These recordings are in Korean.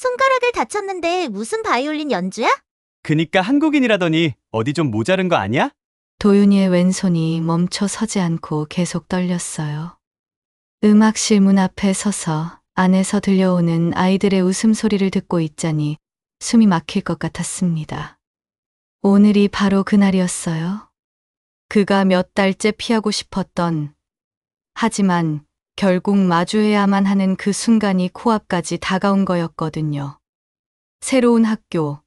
손가락을 다쳤는데 무슨 바이올린 연주야? 그니까 한국인이라더니 어디 좀 모자른 거 아니야? 도윤이의 왼손이 멈춰 서지 않고 계속 떨렸어요. 음악실 문 앞에 서서 안에서 들려오는 아이들의 웃음소리를 듣고 있자니 숨이 막힐 것 같았습니다. 오늘이 바로 그날이었어요. 그가 몇 달째 피하고 싶었던, 하지만 결국 마주해야만 하는 그 순간이 코앞까지 다가온 거였거든요. 새로운 학교,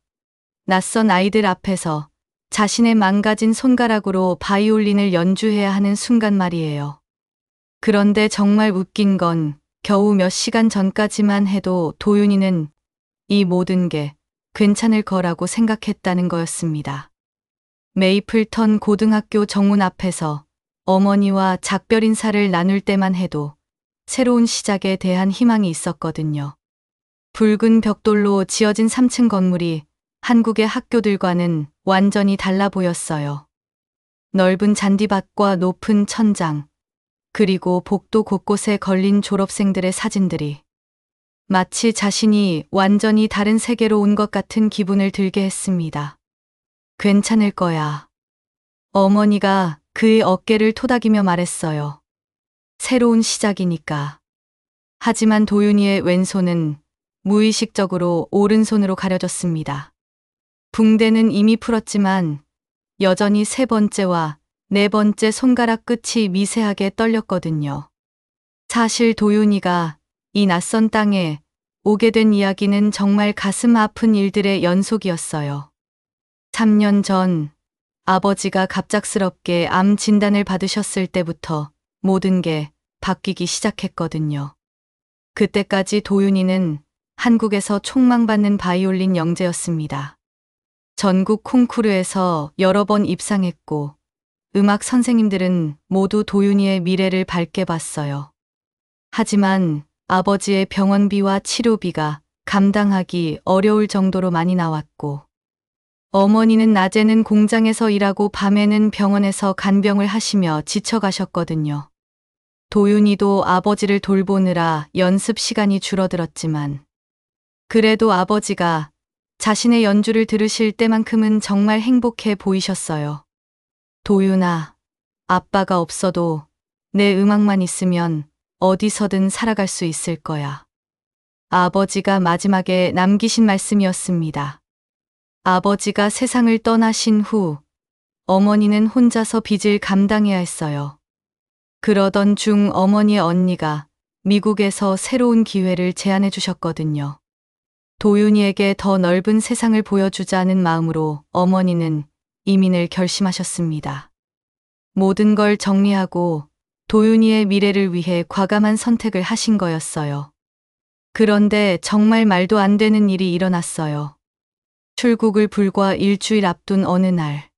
낯선 아이들 앞에서 자신의 망가진 손가락으로 바이올린을 연주해야 하는 순간 말이에요. 그런데 정말 웃긴 건 겨우 몇 시간 전까지만 해도 도윤이는 이 모든 게 괜찮을 거라고 생각했다는 거였습니다. 메이플턴 고등학교 정문 앞에서 어머니와 작별 인사를 나눌 때만 해도 새로운 시작에 대한 희망이 있었거든요. 붉은 벽돌로 지어진 3층 건물이 한국의 학교들과는 완전히 달라 보였어요. 넓은 잔디밭과 높은 천장, 그리고 복도 곳곳에 걸린 졸업생들의 사진들이 마치 자신이 완전히 다른 세계로 온 것 같은 기분을 들게 했습니다. 괜찮을 거야. 어머니가 그의 어깨를 토닥이며 말했어요. 새로운 시작이니까. 하지만 도윤이의 왼손은 무의식적으로 오른손으로 가려졌습니다. 붕대는 이미 풀었지만 여전히 세 번째와 네 번째 손가락 끝이 미세하게 떨렸거든요. 사실 도윤이가 이 낯선 땅에 오게 된 이야기는 정말 가슴 아픈 일들의 연속이었어요. 3년 전 아버지가 갑작스럽게 암 진단을 받으셨을 때부터 모든 게 바뀌기 시작했거든요. 그때까지 도윤이는 한국에서 촉망받는 바이올린 영재였습니다. 전국 콩쿠르에서 여러 번 입상했고 음악 선생님들은 모두 도윤이의 미래를 밝게 봤어요. 하지만 아버지의 병원비와 치료비가 감당하기 어려울 정도로 많이 나왔고 어머니는 낮에는 공장에서 일하고 밤에는 병원에서 간병을 하시며 지쳐가셨거든요. 도윤이도 아버지를 돌보느라 연습 시간이 줄어들었지만 그래도 아버지가 자신의 연주를 들으실 때만큼은 정말 행복해 보이셨어요. 도윤아, 아빠가 없어도 내 음악만 있으면 어디서든 살아갈 수 있을 거야. 아버지가 마지막에 남기신 말씀이었습니다. 아버지가 세상을 떠나신 후 어머니는 혼자서 빚을 감당해야 했어요. 그러던 중 어머니의 언니가 미국에서 새로운 기회를 제안해 주셨거든요. 도윤이에게 더 넓은 세상을 보여주자는 마음으로 어머니는 이민을 결심하셨습니다. 모든 걸 정리하고 도윤이의 미래를 위해 과감한 선택을 하신 거였어요. 그런데 정말 말도 안 되는 일이 일어났어요. 출국을 불과 일주일 앞둔 어느 날,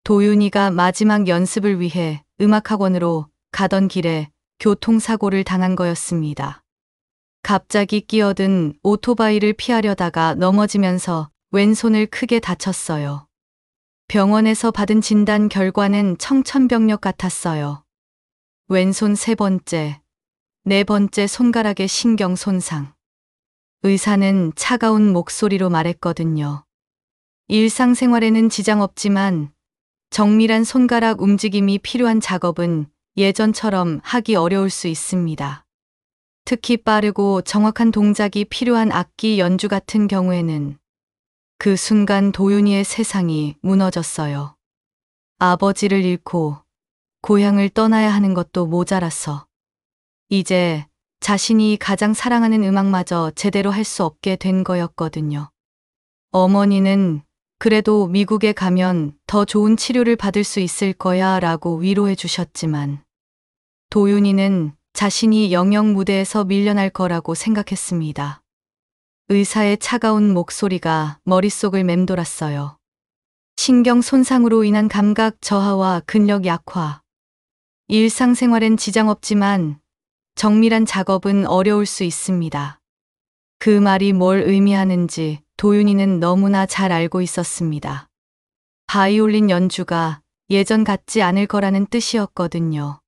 도윤이가 마지막 연습을 위해 음악학원으로 가던 길에 교통사고를 당한 거였습니다. 갑자기 끼어든 오토바이를 피하려다가 넘어지면서 왼손을 크게 다쳤어요. 병원에서 받은 진단 결과는 청천벽력 같았어요. 왼손 세 번째, 네 번째 손가락의 신경 손상. 의사는 차가운 목소리로 말했거든요. 일상생활에는 지장 없지만 정밀한 손가락 움직임이 필요한 작업은 예전처럼 하기 어려울 수 있습니다. 특히 빠르고 정확한 동작이 필요한 악기 연주 같은 경우에는 그 순간 도윤이의 세상이 무너졌어요. 아버지를 잃고 고향을 떠나야 하는 것도 모자라서 이제 자신이 가장 사랑하는 음악마저 제대로 할 수 없게 된 거였거든요. 어머니는 그래도 미국에 가면 더 좋은 치료를 받을 수 있을 거야 라고 위로해 주셨지만 도윤이는 자신이 영영 무대에서 밀려날 거라고 생각했습니다. 의사의 차가운 목소리가 머릿속을 맴돌았어요. 신경 손상으로 인한 감각 저하와 근력 약화. 일상생활엔 지장 없지만 정밀한 작업은 어려울 수 있습니다. 그 말이 뭘 의미하는지 도윤이는 너무나 잘 알고 있었습니다. 바이올린 연주가 예전 같지 않을 거라는 뜻이었거든요.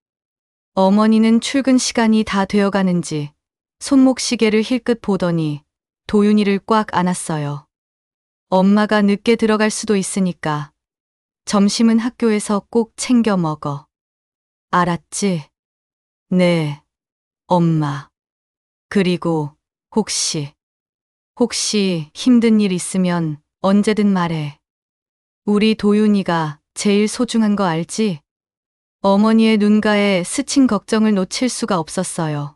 어머니는 출근 시간이 다 되어가는지 손목 시계를 힐끗 보더니 도윤이를 꽉 안았어요. 엄마가 늦게 들어갈 수도 있으니까 점심은 학교에서 꼭 챙겨 먹어. 알았지? 네, 엄마. 그리고 혹시 힘든 일 있으면 언제든 말해. 우리 도윤이가 제일 소중한 거 알지? 어머니의 눈가에 스친 걱정을 놓칠 수가 없었어요.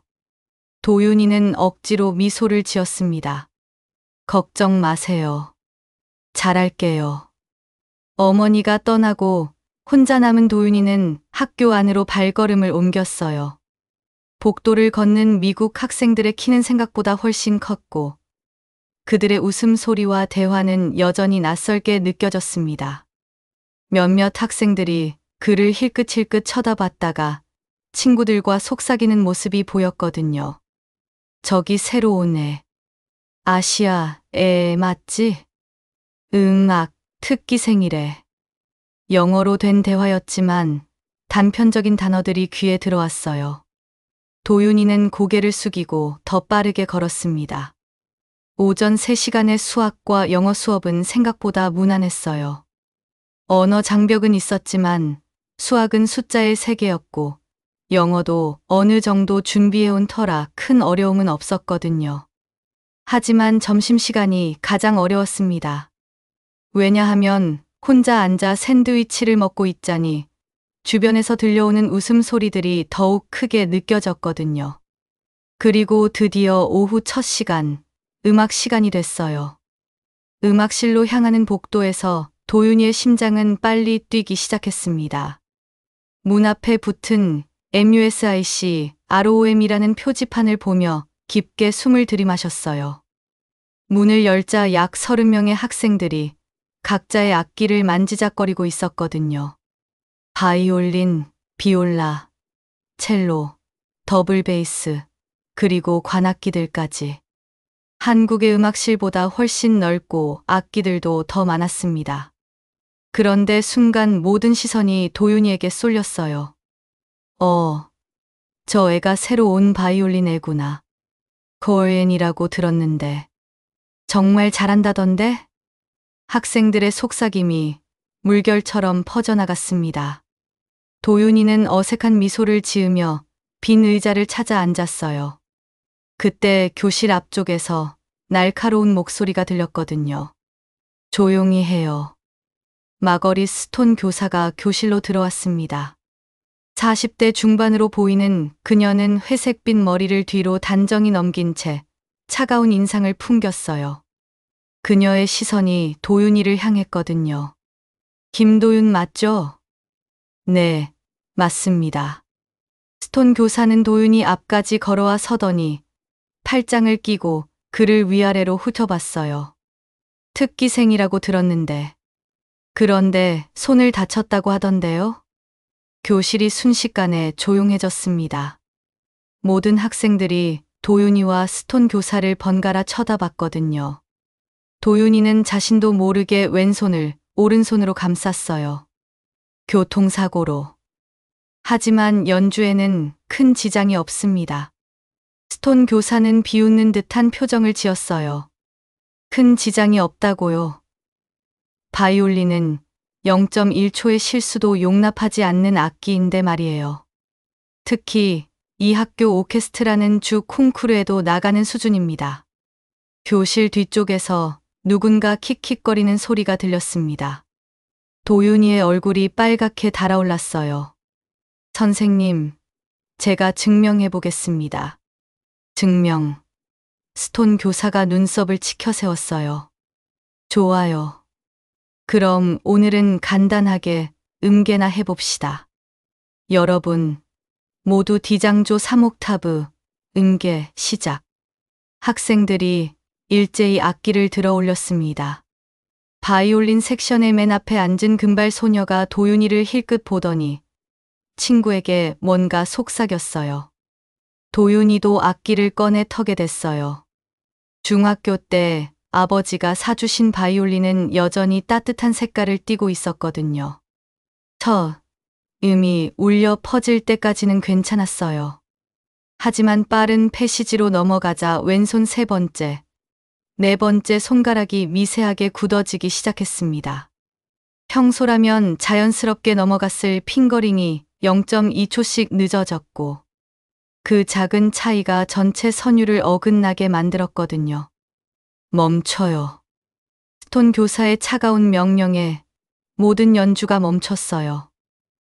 도윤이는 억지로 미소를 지었습니다. 걱정 마세요. 잘할게요. 어머니가 떠나고 혼자 남은 도윤이는 학교 안으로 발걸음을 옮겼어요. 복도를 걷는 미국 학생들의 키는 생각보다 훨씬 컸고 그들의 웃음소리와 대화는 여전히 낯설게 느껴졌습니다. 몇몇 학생들이 그를 힐끗힐끗 쳐다봤다가 친구들과 속삭이는 모습이 보였거든요. 저기 새로 온 애. 아시아 애 맞지? 응악 특기생이래. 영어로 된 대화였지만 단편적인 단어들이 귀에 들어왔어요. 도윤이는 고개를 숙이고 더 빠르게 걸었습니다. 오전 3시간의 수학과 영어 수업은 생각보다 무난했어요. 언어 장벽은 있었지만 수학은 숫자의 세계였고 영어도 어느 정도 준비해온 터라 큰 어려움은 없었거든요. 하지만 점심시간이 가장 어려웠습니다. 왜냐하면 혼자 앉아 샌드위치를 먹고 있자니 주변에서 들려오는 웃음소리들이 더욱 크게 느껴졌거든요. 그리고 드디어 오후 첫 시간, 음악 시간이 됐어요. 음악실로 향하는 복도에서 도윤이의 심장은 빨리 뛰기 시작했습니다. 문 앞에 붙은 MUSIC, ROM이라는 표지판을 보며 깊게 숨을 들이마셨어요. 문을 열자 약 30명의 학생들이 각자의 악기를 만지작거리고 있었거든요. 바이올린, 비올라, 첼로, 더블 베이스, 그리고 관악기들까지. 한국의 음악실보다 훨씬 넓고 악기들도 더 많았습니다. 그런데 순간 모든 시선이 도윤이에게 쏠렸어요. 저 애가 새로 온 바이올린 애구나. 코엔이라고 들었는데. 정말 잘한다던데? 학생들의 속삭임이 물결처럼 퍼져나갔습니다. 도윤이는 어색한 미소를 지으며 빈 의자를 찾아 앉았어요. 그때 교실 앞쪽에서 날카로운 목소리가 들렸거든요. 조용히 해요. 마거리 스톤 교사가 교실로 들어왔습니다. 40대 중반으로 보이는 그녀는 회색빛 머리를 뒤로 단정히 넘긴 채 차가운 인상을 풍겼어요. 그녀의 시선이 도윤이를 향했거든요. 김도윤 맞죠? 네, 맞습니다. 스톤 교사는 도윤이 앞까지 걸어와 서더니 팔짱을 끼고 그를 위아래로 훑어봤어요. 특기생이라고 들었는데. 그런데 손을 다쳤다고 하던데요? 교실이 순식간에 조용해졌습니다. 모든 학생들이 도윤이와 스톤 교사를 번갈아 쳐다봤거든요. 도윤이는 자신도 모르게 왼손을 오른손으로 감쌌어요. 교통사고로. 하지만 연주에는 큰 지장이 없습니다. 스톤 교사는 비웃는 듯한 표정을 지었어요. 큰 지장이 없다고요. 바이올린은 0.1초의 실수도 용납하지 않는 악기인데 말이에요. 특히 이 학교 오케스트라는 주 콩쿠르에도 나가는 수준입니다. 교실 뒤쪽에서 누군가 킥킥거리는 소리가 들렸습니다. 도윤이의 얼굴이 빨갛게 달아올랐어요. 선생님, 제가 증명해 보겠습니다. 증명. 스톤 교사가 눈썹을 치켜 세웠어요. 좋아요. 그럼 오늘은 간단하게 음계나 해봅시다. 여러분, 모두 D장조 3옥타브, 음계 시작. 학생들이 일제히 악기를 들어 올렸습니다. 바이올린 섹션의 맨 앞에 앉은 금발 소녀가 도윤이를 힐끗 보더니 친구에게 뭔가 속삭였어요. 도윤이도 악기를 꺼내 터게 됐어요. 중학교 때 아버지가 사주신 바이올린은 여전히 따뜻한 색깔을 띠고 있었거든요. 음이 울려 퍼질 때까지는 괜찮았어요. 하지만 빠른 패시지로 넘어가자 왼손 세 번째, 네 번째 손가락이 미세하게 굳어지기 시작했습니다. 평소라면 자연스럽게 넘어갔을 핑거링이 0.2초씩 늦어졌고 그 작은 차이가 전체 선율을 어긋나게 만들었거든요. 멈춰요. 스톤 교사의 차가운 명령에 모든 연주가 멈췄어요.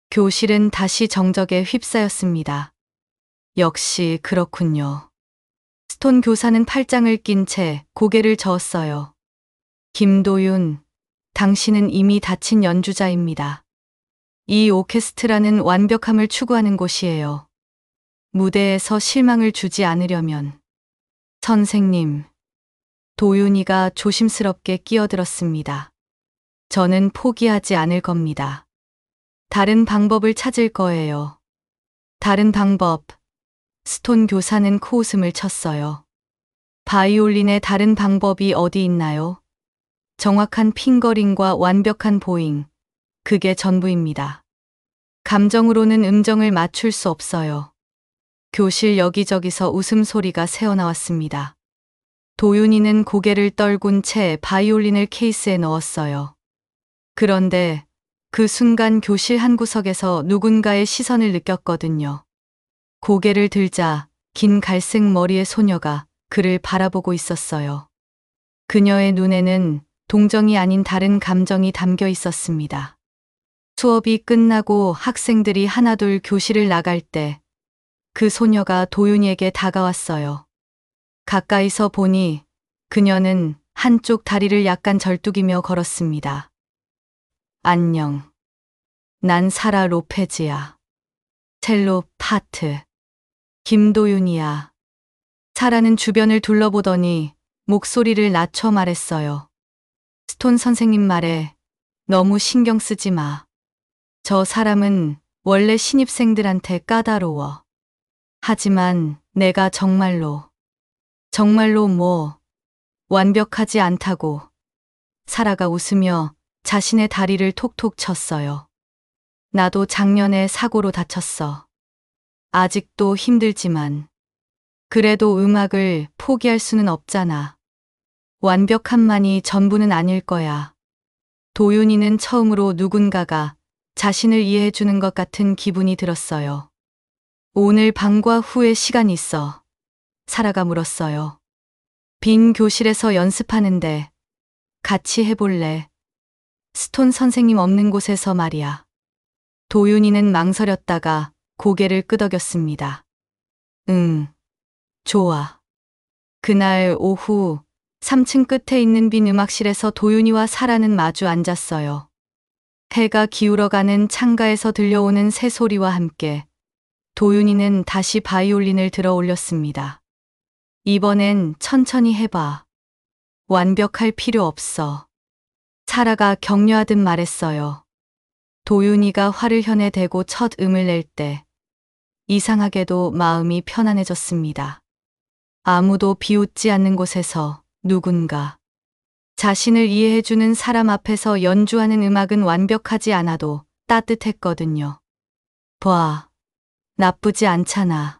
교실은 다시 정적에 휩싸였습니다. 역시 그렇군요. 스톤 교사는 팔짱을 낀 채 고개를 저었어요. 김도윤, 당신은 이미 다친 연주자입니다. 이 오케스트라는 완벽함을 추구하는 곳이에요. 무대에서 실망을 주지 않으려면. 선생님, 도윤이가 조심스럽게 끼어들었습니다. 저는 포기하지 않을 겁니다. 다른 방법을 찾을 거예요. 다른 방법. 스톤 교사는 코웃음을 쳤어요. 바이올린의 다른 방법이 어디 있나요? 정확한 핑거링과 완벽한 보잉. 그게 전부입니다. 감정으로는 음정을 맞출 수 없어요. 교실 여기저기서 웃음소리가 새어나왔습니다. 도윤이는 고개를 떨군 채 바이올린을 케이스에 넣었어요. 그런데 그 순간 교실 한 구석에서 누군가의 시선을 느꼈거든요. 고개를 들자 긴 갈색 머리의 소녀가 그를 바라보고 있었어요. 그녀의 눈에는 동정이 아닌 다른 감정이 담겨 있었습니다. 수업이 끝나고 학생들이 하나둘 교실을 나갈 때 그 소녀가 도윤이에게 다가왔어요. 가까이서 보니 그녀는 한쪽 다리를 약간 절뚝이며 걸었습니다. 안녕. 난 사라 로페즈야. 첼로 파트. 김도윤이야. 사라는 주변을 둘러보더니 목소리를 낮춰 말했어요. 스톤 선생님 말에 너무 신경 쓰지 마. 저 사람은 원래 신입생들한테 까다로워. 하지만 내가 정말로 뭐 완벽하지 않다고. 사라가 웃으며 자신의 다리를 톡톡 쳤어요. 나도 작년에 사고로 다쳤어. 아직도 힘들지만 그래도 음악을 포기할 수는 없잖아. 완벽함만이 전부는 아닐 거야. 도윤이는 처음으로 누군가가 자신을 이해해 주는 것 같은 기분이 들었어요. 오늘 방과 후에 시간 있어. 사라가 물었어요. 빈 교실에서 연습하는데 같이 해볼래? 스톤 선생님 없는 곳에서 말이야. 도윤이는 망설였다가 고개를 끄덕였습니다. 응, 좋아. 그날 오후 3층 끝에 있는 빈 음악실에서 도윤이와 사라는 마주 앉았어요. 해가 기울어가는 창가에서 들려오는 새소리와 함께 도윤이는 다시 바이올린을 들어 올렸습니다. 이번엔 천천히 해봐. 완벽할 필요 없어. 사라가 격려하듯 말했어요. 도윤이가 화를 혀내 대고 첫 음을 낼 때 이상하게도 마음이 편안해졌습니다. 아무도 비웃지 않는 곳에서 누군가 자신을 이해해주는 사람 앞에서 연주하는 음악은 완벽하지 않아도 따뜻했거든요. 봐, 나쁘지 않잖아.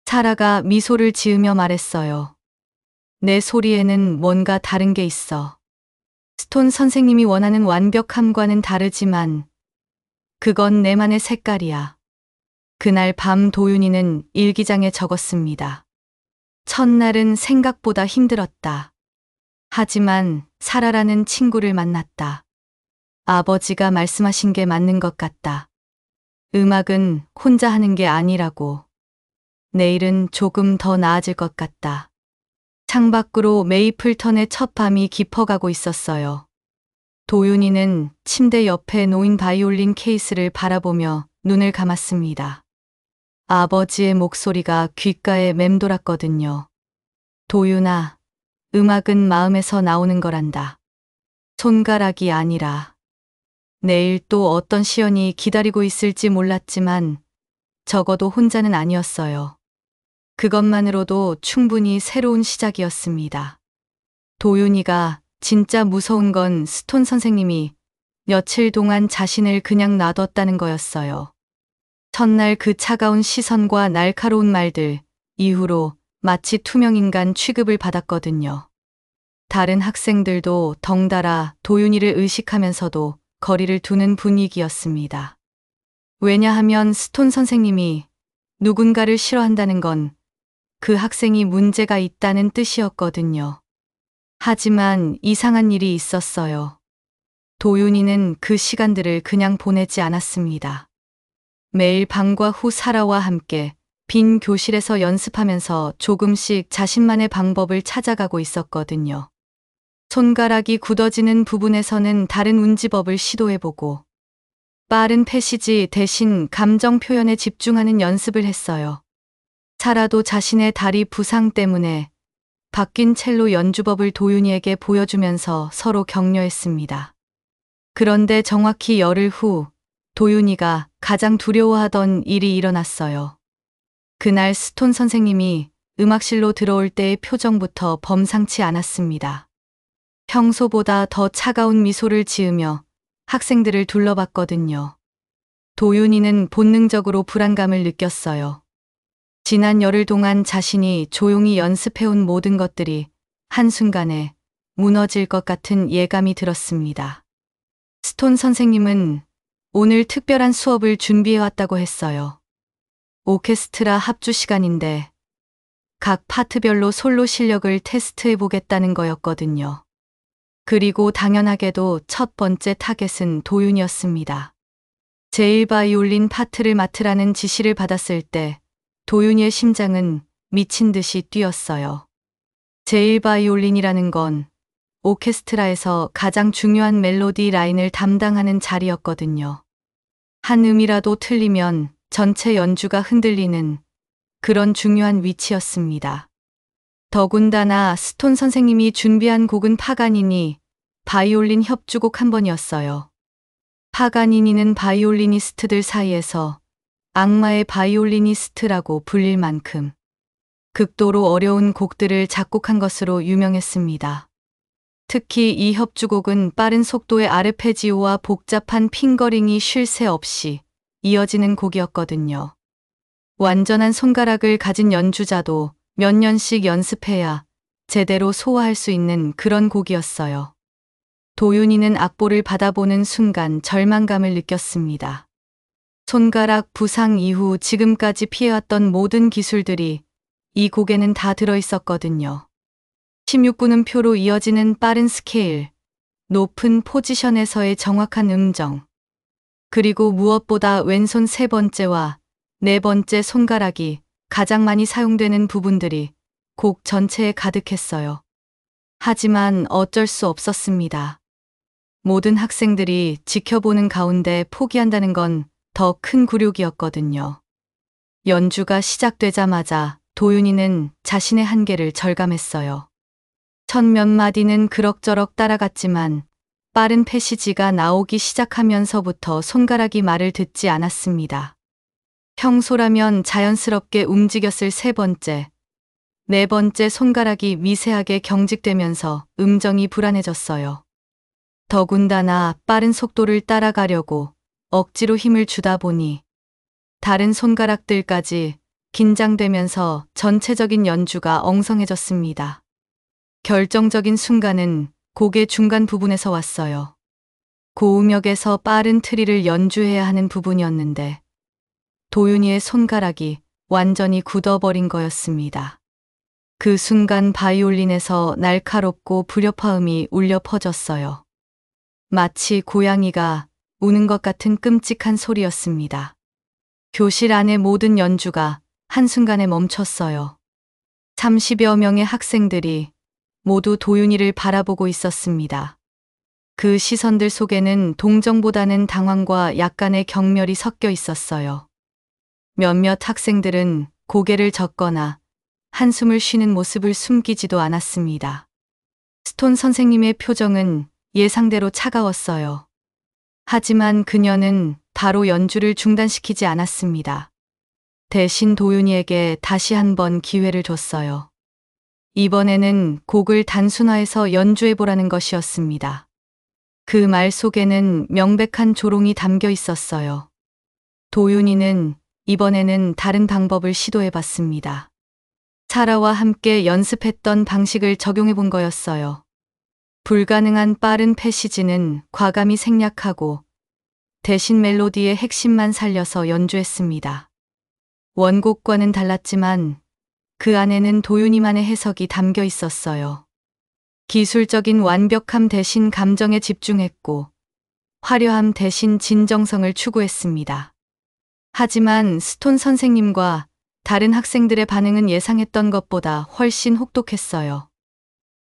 사라가 미소를 지으며 말했어요. 내 소리에는 뭔가 다른 게 있어. 스톤 선생님이 원하는 완벽함과는 다르지만 그건 내만의 색깔이야. 그날 밤 도윤이는 일기장에 적었습니다. 첫날은 생각보다 힘들었다. 하지만 사라라는 친구를 만났다. 아버지가 말씀하신 게 맞는 것 같다. 음악은 혼자 하는 게 아니라고. 내일은 조금 더 나아질 것 같다. 창밖으로 메이플턴의 첫 밤이 깊어가고 있었어요. 도윤이는 침대 옆에 놓인 바이올린 케이스를 바라보며 눈을 감았습니다. 아버지의 목소리가 귓가에 맴돌았거든요. 도윤아, 음악은 마음에서 나오는 거란다. 손가락이 아니라. 내일 또 어떤 시연이 기다리고 있을지 몰랐지만 적어도 혼자는 아니었어요. 그것만으로도 충분히 새로운 시작이었습니다. 도윤이가 진짜 무서운 건 스톤 선생님이 며칠 동안 자신을 그냥 놔뒀다는 거였어요. 첫날 그 차가운 시선과 날카로운 말들 이후로 마치 투명인간 취급을 받았거든요. 다른 학생들도 덩달아 도윤이를 의식하면서도 거리를 두는 분위기였습니다. 왜냐하면 스톤 선생님이 누군가를 싫어한다는 건 그 학생이 문제가 있다는 뜻이었거든요. 하지만 이상한 일이 있었어요. 도윤이는 그 시간들을 그냥 보내지 않았습니다. 매일 방과 후 사라와 함께 빈 교실에서 연습하면서 조금씩 자신만의 방법을 찾아가고 있었거든요. 손가락이 굳어지는 부분에서는 다른 운지법을 시도해보고 빠른 패시지 대신 감정 표현에 집중하는 연습을 했어요. 사라도 자신의 다리 부상 때문에 바뀐 첼로 연주법을 도윤이에게 보여주면서 서로 격려했습니다. 그런데 정확히 열흘 후 도윤이가 가장 두려워하던 일이 일어났어요. 그날 스톤 선생님이 음악실로 들어올 때의 표정부터 범상치 않았습니다. 평소보다 더 차가운 미소를 지으며 학생들을 둘러봤거든요. 도윤이는 본능적으로 불안감을 느꼈어요. 지난 열흘 동안 자신이 조용히 연습해온 모든 것들이 한순간에 무너질 것 같은 예감이 들었습니다. 스톤 선생님은 오늘 특별한 수업을 준비해왔다고 했어요. 오케스트라 합주 시간인데 각 파트별로 솔로 실력을 테스트해보겠다는 거였거든요. 그리고 당연하게도 첫 번째 타겟은 도윤이었습니다. 제일 바이올린 파트를 맡으라는 지시를 받았을 때 도윤이의 심장은 미친 듯이 뛰었어요. 제일 바이올린이라는 건 오케스트라에서 가장 중요한 멜로디 라인을 담당하는 자리였거든요. 한 음이라도 틀리면 전체 연주가 흔들리는 그런 중요한 위치였습니다. 더군다나 스톤 선생님이 준비한 곡은 파가니니 바이올린 협주곡 한 번이었어요. 파가니니는 바이올리니스트들 사이에서 악마의 바이올리니스트라고 불릴 만큼 극도로 어려운 곡들을 작곡한 것으로 유명했습니다. 특히 이 협주곡은 빠른 속도의 아르페지오와 복잡한 핑거링이 쉴 새 없이 이어지는 곡이었거든요. 완전한 손가락을 가진 연주자도 몇 년씩 연습해야 제대로 소화할 수 있는 그런 곡이었어요. 도윤이는 악보를 받아보는 순간 절망감을 느꼈습니다. 손가락 부상 이후 지금까지 피해왔던 모든 기술들이 이 곡에는 다 들어있었거든요. 16분음표로 이어지는 빠른 스케일, 높은 포지션에서의 정확한 음정, 그리고 무엇보다 왼손 세 번째와 네 번째 손가락이 가장 많이 사용되는 부분들이 곡 전체에 가득했어요. 하지만 어쩔 수 없었습니다. 모든 학생들이 지켜보는 가운데 포기한다는 건 더 큰 굴욕이었거든요. 연주가 시작되자마자 도윤이는 자신의 한계를 절감했어요. 첫 몇 마디는 그럭저럭 따라갔지만 빠른 패시지가 나오기 시작하면서부터 손가락이 말을 듣지 않았습니다. 평소라면 자연스럽게 움직였을 세 번째, 네 번째 손가락이 미세하게 경직되면서 음정이 불안해졌어요. 더군다나 빠른 속도를 따라가려고 억지로 힘을 주다 보니 다른 손가락들까지 긴장되면서 전체적인 연주가 엉성해졌습니다. 결정적인 순간은 곡의 중간 부분에서 왔어요. 고음역에서 빠른 트리를 연주해야 하는 부분이었는데 도윤이의 손가락이 완전히 굳어버린 거였습니다. 그 순간 바이올린에서 날카롭고 불협화음이 울려 퍼졌어요. 마치 고양이가 우는 것 같은 끔찍한 소리였습니다. 교실 안의 모든 연주가 한순간에 멈췄어요. 30여 명의 학생들이 모두 도윤이를 바라보고 있었습니다. 그 시선들 속에는 동정보다는 당황과 약간의 경멸이 섞여 있었어요. 몇몇 학생들은 고개를 젓거나 한숨을 쉬는 모습을 숨기지도 않았습니다. 스톤 선생님의 표정은 예상대로 차가웠어요. 하지만 그녀는 바로 연주를 중단시키지 않았습니다. 대신 도윤이에게 다시 한번 기회를 줬어요. 이번에는 곡을 단순화해서 연주해보라는 것이었습니다. 그 말 속에는 명백한 조롱이 담겨 있었어요. 도윤이는 이번에는 다른 방법을 시도해봤습니다. 사라와 함께 연습했던 방식을 적용해본 거였어요. 불가능한 빠른 패시지는 과감히 생략하고 대신 멜로디의 핵심만 살려서 연주했습니다. 원곡과는 달랐지만 그 안에는 도윤이만의 해석이 담겨 있었어요. 기술적인 완벽함 대신 감정에 집중했고 화려함 대신 진정성을 추구했습니다. 하지만 스톤 선생님과 다른 학생들의 반응은 예상했던 것보다 훨씬 혹독했어요.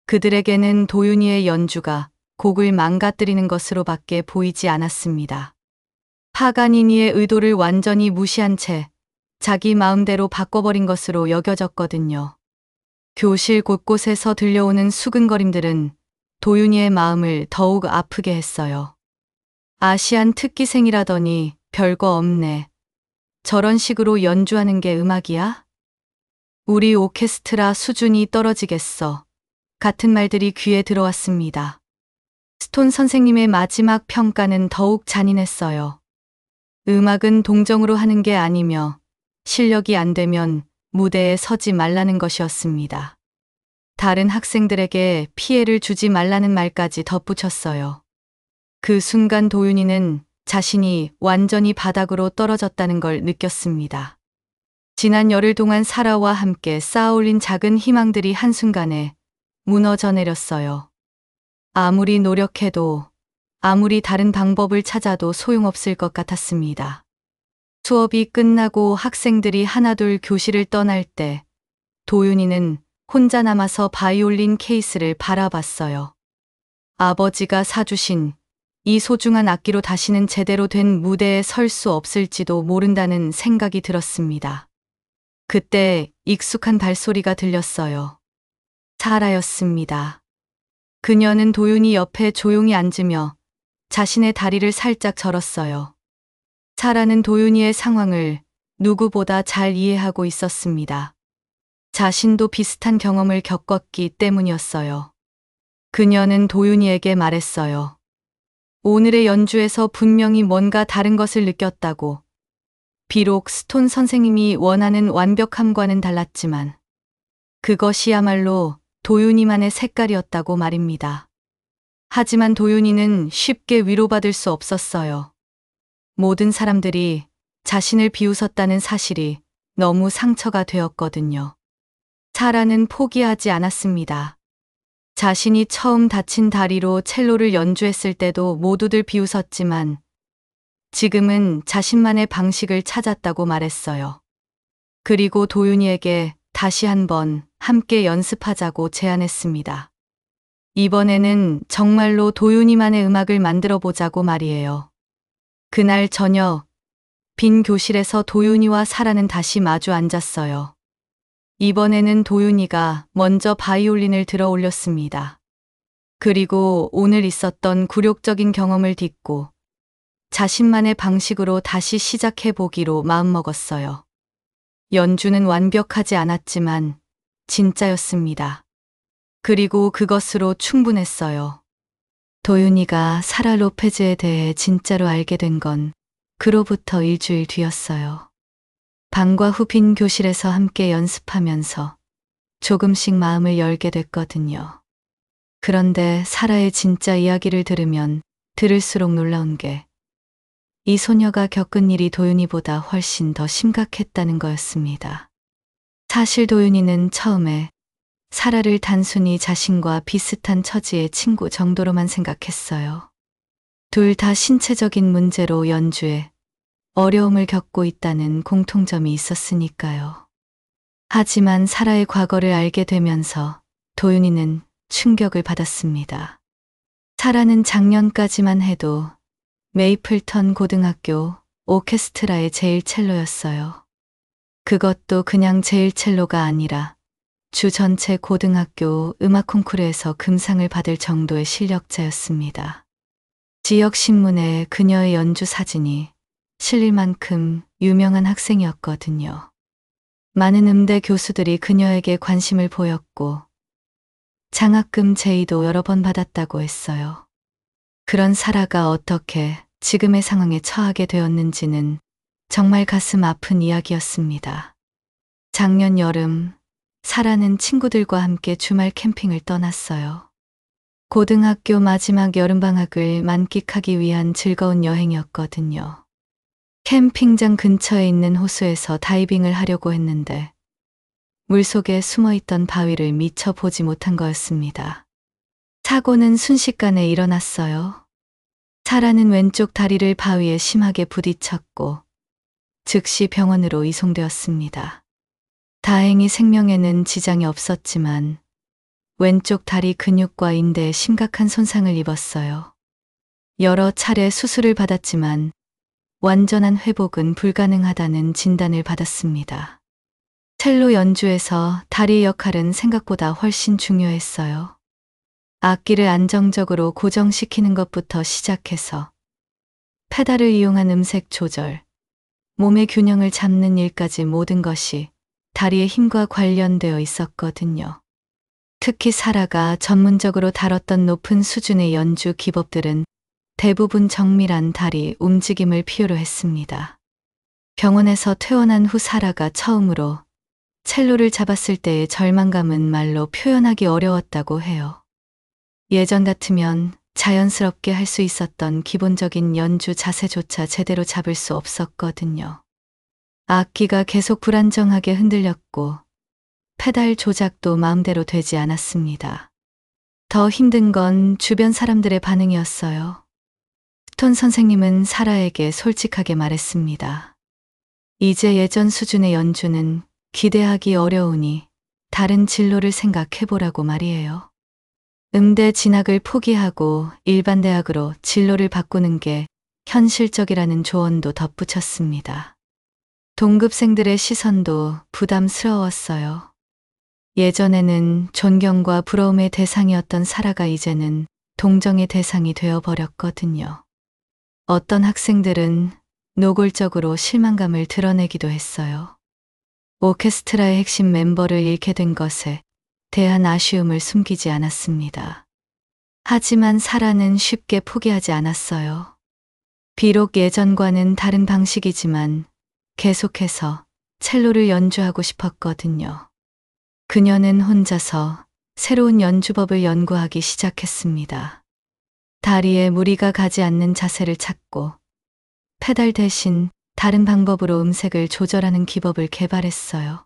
그들에게는 도윤이의 연주가 곡을 망가뜨리는 것으로밖에 보이지 않았습니다. 파가니니의 의도를 완전히 무시한 채 자기 마음대로 바꿔버린 것으로 여겨졌거든요. 교실 곳곳에서 들려오는 수근거림들은 도윤이의 마음을 더욱 아프게 했어요. 아시안 특기생이라더니 별거 없네. 저런 식으로 연주하는 게 음악이야? 우리 오케스트라 수준이 떨어지겠어. 같은 말들이 귀에 들어왔습니다. 스톤 선생님의 마지막 평가는 더욱 잔인했어요. 음악은 동정으로 하는 게 아니며 실력이 안 되면 무대에 서지 말라는 것이었습니다. 다른 학생들에게 피해를 주지 말라는 말까지 덧붙였어요. 그 순간 도윤이는 자신이 완전히 바닥으로 떨어졌다는 걸 느꼈습니다. 지난 열흘 동안 사라와 함께 쌓아올린 작은 희망들이 한순간에 무너져 내렸어요. 아무리 노력해도 아무리 다른 방법을 찾아도 소용없을 것 같았습니다. 수업이 끝나고 학생들이 하나둘 교실을 떠날 때 도윤이는 혼자 남아서 바이올린 케이스를 바라봤어요. 아버지가 사주신 이 소중한 악기로 다시는 제대로 된 무대에 설 수 없을지도 모른다는 생각이 들었습니다. 그때 익숙한 발소리가 들렸어요. 사라였습니다. 그녀는 도윤이 옆에 조용히 앉으며 자신의 다리를 살짝 절었어요. 사라는 도윤이의 상황을 누구보다 잘 이해하고 있었습니다. 자신도 비슷한 경험을 겪었기 때문이었어요. 그녀는 도윤이에게 말했어요. 오늘의 연주에서 분명히 뭔가 다른 것을 느꼈다고. 비록 스톤 선생님이 원하는 완벽함과는 달랐지만 그것이야말로 도윤이만의 색깔이었다고 말입니다. 하지만 도윤이는 쉽게 위로받을 수 없었어요. 모든 사람들이 자신을 비웃었다는 사실이 너무 상처가 되었거든요. 사라는 포기하지 않았습니다. 자신이 처음 다친 다리로 첼로를 연주했을 때도 모두들 비웃었지만 지금은 자신만의 방식을 찾았다고 말했어요. 그리고 도윤이에게 다시 한번 함께 연습하자고 제안했습니다. 이번에는 정말로 도윤이만의 음악을 만들어 보자고 말이에요. 그날 저녁, 빈 교실에서 도윤이와 사라는 다시 마주 앉았어요. 이번에는 도윤이가 먼저 바이올린을 들어 올렸습니다. 그리고 오늘 있었던 굴욕적인 경험을 딛고 자신만의 방식으로 다시 시작해 보기로 마음먹었어요. 연주는 완벽하지 않았지만 진짜였습니다. 그리고 그것으로 충분했어요. 도윤이가 사라 로페즈에 대해 진짜로 알게 된 건 그로부터 일주일 뒤였어요. 방과 후 빈 교실에서 함께 연습하면서 조금씩 마음을 열게 됐거든요. 그런데 사라의 진짜 이야기를 들으면 들을수록 놀라운 게 이 소녀가 겪은 일이 도윤이보다 훨씬 더 심각했다는 거였습니다. 사실 도윤이는 처음에 사라를 단순히 자신과 비슷한 처지의 친구 정도로만 생각했어요. 둘 다 신체적인 문제로 연주에 어려움을 겪고 있다는 공통점이 있었으니까요. 하지만 사라의 과거를 알게 되면서 도윤이는 충격을 받았습니다. 사라는 작년까지만 해도 메이플턴 고등학교 오케스트라의 제일 첼로였어요. 그것도 그냥 제일 첼로가 아니라 주 전체 고등학교 음악 콩쿠르에서 금상을 받을 정도의 실력자였습니다. 지역 신문에 그녀의 연주 사진이 실릴 만큼 유명한 학생이었거든요. 많은 음대 교수들이 그녀에게 관심을 보였고 장학금 제의도 여러 번 받았다고 했어요. 그런 사라가 어떻게 지금의 상황에 처하게 되었는지는 정말 가슴 아픈 이야기였습니다. 작년 여름 사라는 친구들과 함께 주말 캠핑을 떠났어요. 고등학교 마지막 여름방학을 만끽하기 위한 즐거운 여행이었거든요. 캠핑장 근처에 있는 호수에서 다이빙을 하려고 했는데 물속에 숨어있던 바위를 미처 보지 못한 거였습니다. 사고는 순식간에 일어났어요. 사라는 왼쪽 다리를 바위에 심하게 부딪혔고 즉시 병원으로 이송되었습니다. 다행히 생명에는 지장이 없었지만 왼쪽 다리 근육과 인대에 심각한 손상을 입었어요. 여러 차례 수술을 받았지만 완전한 회복은 불가능하다는 진단을 받았습니다. 첼로 연주에서 다리의 역할은 생각보다 훨씬 중요했어요. 악기를 안정적으로 고정시키는 것부터 시작해서 페달을 이용한 음색 조절, 몸의 균형을 잡는 일까지 모든 것이 다리의 힘과 관련되어 있었거든요. 특히 사라가 전문적으로 다뤘던 높은 수준의 연주 기법들은 대부분 정밀한 다리 움직임을 필요로 했습니다. 병원에서 퇴원한 후 사라가 처음으로 첼로를 잡았을 때의 절망감은 말로 표현하기 어려웠다고 해요. 예전 같으면 자연스럽게 할 수 있었던 기본적인 연주 자세조차 제대로 잡을 수 없었거든요. 악기가 계속 불안정하게 흔들렸고 페달 조작도 마음대로 되지 않았습니다. 더 힘든 건 주변 사람들의 반응이었어요. 스톤 선생님은 사라에게 솔직하게 말했습니다. 이제 예전 수준의 연주는 기대하기 어려우니 다른 진로를 생각해보라고 말이에요. 음대 진학을 포기하고 일반 대학으로 진로를 바꾸는 게 현실적이라는 조언도 덧붙였습니다. 동급생들의 시선도 부담스러웠어요. 예전에는 존경과 부러움의 대상이었던 사라가 이제는 동정의 대상이 되어버렸거든요. 어떤 학생들은 노골적으로 실망감을 드러내기도 했어요. 오케스트라의 핵심 멤버를 잃게 된 것에 대한 아쉬움을 숨기지 않았습니다. 하지만 사라는 쉽게 포기하지 않았어요. 비록 예전과는 다른 방식이지만 계속해서 첼로를 연주하고 싶었거든요. 그녀는 혼자서 새로운 연주법을 연구하기 시작했습니다. 다리에 무리가 가지 않는 자세를 찾고 페달 대신 다른 방법으로 음색을 조절하는 기법을 개발했어요.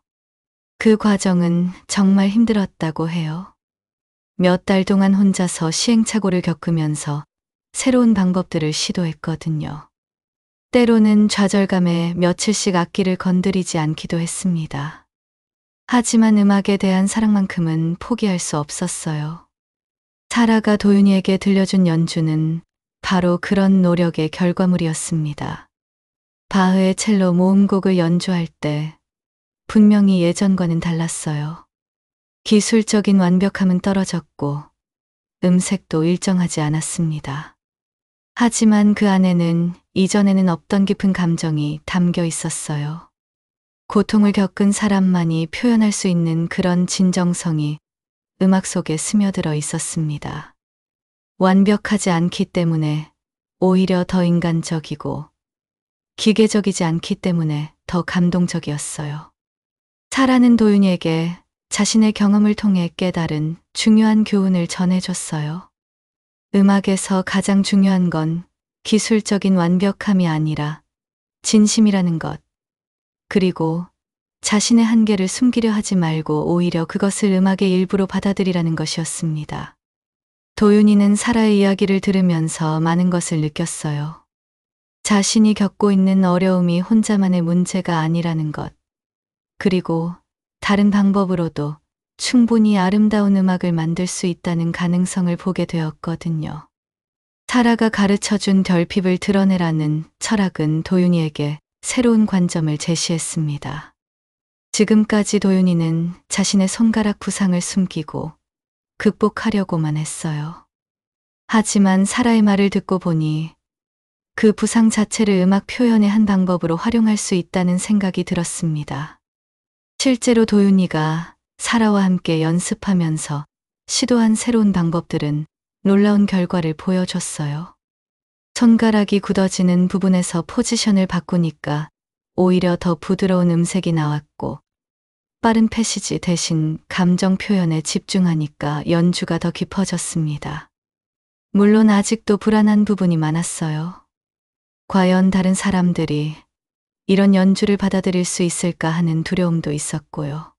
그 과정은 정말 힘들었다고 해요. 몇 달 동안 혼자서 시행착오를 겪으면서 새로운 방법들을 시도했거든요. 때로는 좌절감에 며칠씩 악기를 건드리지 않기도 했습니다. 하지만 음악에 대한 사랑만큼은 포기할 수 없었어요. 사라가 도윤이에게 들려준 연주는 바로 그런 노력의 결과물이었습니다. 바흐의 첼로 모음곡을 연주할 때 분명히 예전과는 달랐어요. 기술적인 완벽함은 떨어졌고 음색도 일정하지 않았습니다. 하지만 그 안에는 이전에는 없던 깊은 감정이 담겨 있었어요. 고통을 겪은 사람만이 표현할 수 있는 그런 진정성이 음악 속에 스며들어 있었습니다. 완벽하지 않기 때문에 오히려 더 인간적이고 기계적이지 않기 때문에 더 감동적이었어요. 사라는 도윤이에게 자신의 경험을 통해 깨달은 중요한 교훈을 전해줬어요. 음악에서 가장 중요한 건 기술적인 완벽함이 아니라 진심이라는 것. 그리고 자신의 한계를 숨기려 하지 말고 오히려 그것을 음악의 일부로 받아들이라는 것이었습니다. 도윤이는 사라의 이야기를 들으면서 많은 것을 느꼈어요. 자신이 겪고 있는 어려움이 혼자만의 문제가 아니라는 것. 그리고 다른 방법으로도 충분히 아름다운 음악을 만들 수 있다는 가능성을 보게 되었거든요. 사라가 가르쳐준 결핍을 드러내라는 철학은 도윤이에게 새로운 관점을 제시했습니다. 지금까지 도윤이는 자신의 손가락 부상을 숨기고 극복하려고만 했어요. 하지만 사라의 말을 듣고 보니 그 부상 자체를 음악 표현의 한 방법으로 활용할 수 있다는 생각이 들었습니다. 실제로 도윤이가 사라와 함께 연습하면서 시도한 새로운 방법들은 놀라운 결과를 보여줬어요. 손가락이 굳어지는 부분에서 포지션을 바꾸니까 오히려 더 부드러운 음색이 나왔고 빠른 패시지 대신 감정 표현에 집중하니까 연주가 더 깊어졌습니다. 물론 아직도 불안한 부분이 많았어요. 과연 다른 사람들이 이런 연주를 받아들일 수 있을까 하는 두려움도 있었고요.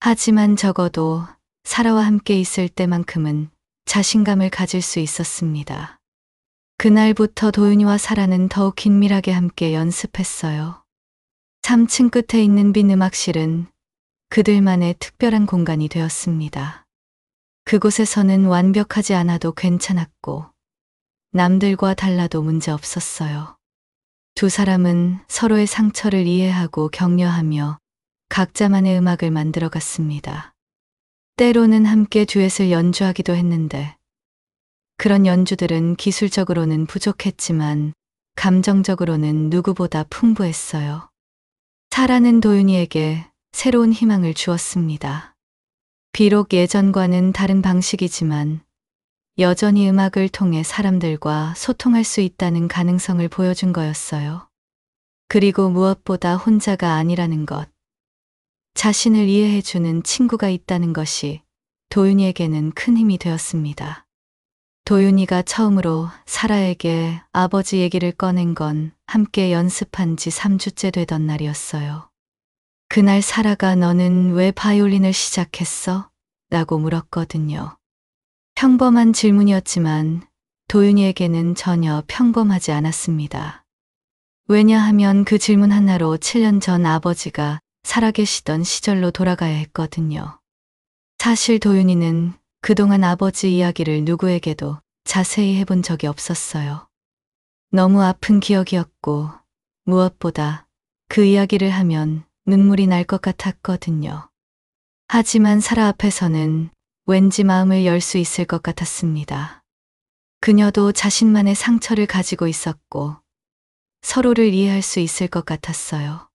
하지만 적어도 사라와 함께 있을 때만큼은 자신감을 가질 수 있었습니다. 그날부터 도윤이와 사라는 더욱 긴밀하게 함께 연습했어요. 3층 끝에 있는 빈 음악실은 그들만의 특별한 공간이 되었습니다. 그곳에서는 완벽하지 않아도 괜찮았고 남들과 달라도 문제 없었어요. 두 사람은 서로의 상처를 이해하고 격려하며 각자만의 음악을 만들어 갔습니다. 때로는 함께 듀엣을 연주하기도 했는데 그런 연주들은 기술적으로는 부족했지만 감정적으로는 누구보다 풍부했어요. 사라는 도윤이에게 새로운 희망을 주었습니다. 비록 예전과는 다른 방식이지만 여전히 음악을 통해 사람들과 소통할 수 있다는 가능성을 보여준 거였어요. 그리고 무엇보다 혼자가 아니라는 것, 자신을 이해해주는 친구가 있다는 것이 도윤이에게는 큰 힘이 되었습니다. 도윤이가 처음으로 사라에게 아버지 얘기를 꺼낸 건 함께 연습한 지 3주째 되던 날이었어요. 그날 사라가 너는 왜 바이올린을 시작했어? 라고 물었거든요. 평범한 질문이었지만 도윤이에게는 전혀 평범하지 않았습니다. 왜냐하면 그 질문 하나로 7년 전 아버지가 살아계시던 시절로 돌아가야 했거든요. 사실 도윤이는 그동안 아버지 이야기를 누구에게도 자세히 해본 적이 없었어요. 너무 아픈 기억이었고 무엇보다 그 이야기를 하면 눈물이 날 것 같았거든요. 하지만 사라 앞에서는 왠지 마음을 열 수 있을 것 같았습니다. 그녀도 자신만의 상처를 가지고 있었고 서로를 이해할 수 있을 것 같았어요.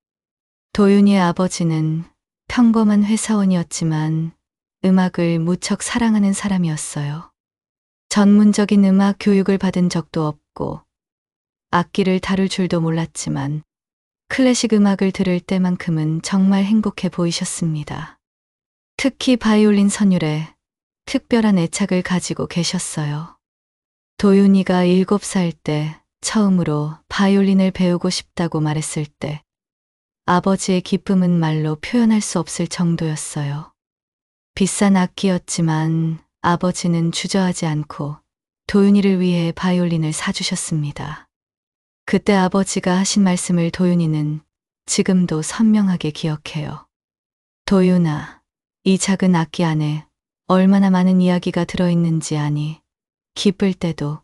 도윤이의 아버지는 평범한 회사원이었지만 음악을 무척 사랑하는 사람이었어요. 전문적인 음악 교육을 받은 적도 없고 악기를 다룰 줄도 몰랐지만 클래식 음악을 들을 때만큼은 정말 행복해 보이셨습니다. 특히 바이올린 선율에 특별한 애착을 가지고 계셨어요. 도윤이가 7살 때 처음으로 바이올린을 배우고 싶다고 말했을 때 아버지의 기쁨은 말로 표현할 수 없을 정도였어요. 비싼 악기였지만 아버지는 주저하지 않고 도윤이를 위해 바이올린을 사주셨습니다. 그때 아버지가 하신 말씀을 도윤이는 지금도 선명하게 기억해요. 도윤아, 이 작은 악기 안에 얼마나 많은 이야기가 들어있는지 아니? 기쁠 때도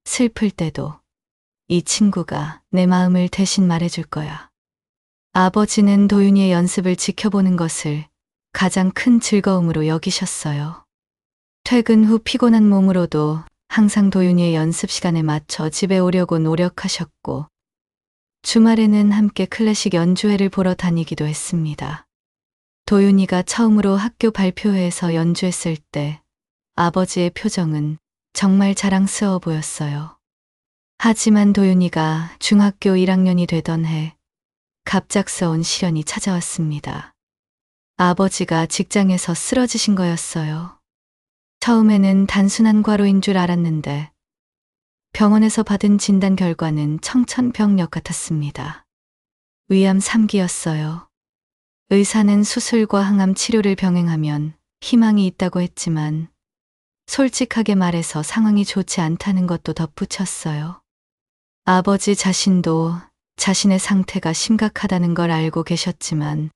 슬플 때도 이 친구가 내 마음을 대신 말해줄 거야. 아버지는 도윤이의 연습을 지켜보는 것을 가장 큰 즐거움으로 여기셨어요. 퇴근 후 피곤한 몸으로도 항상 도윤이의 연습 시간에 맞춰 집에 오려고 노력하셨고 주말에는 함께 클래식 연주회를 보러 다니기도 했습니다. 도윤이가 처음으로 학교 발표회에서 연주했을 때 아버지의 표정은 정말 자랑스러워 보였어요. 하지만 도윤이가 중학교 1학년이 되던 해 갑작스러운 시련이 찾아왔습니다. 아버지가 직장에서 쓰러지신 거였어요. 처음에는 단순한 과로인 줄 알았는데 병원에서 받은 진단 결과는 청천벽력 같았습니다. 위암 3기였어요. 의사는 수술과 항암 치료를 병행하면 희망이 있다고 했지만 솔직하게 말해서 상황이 좋지 않다는 것도 덧붙였어요. 아버지 자신도 자신의 상태가 심각하다는 걸 알고 계셨지만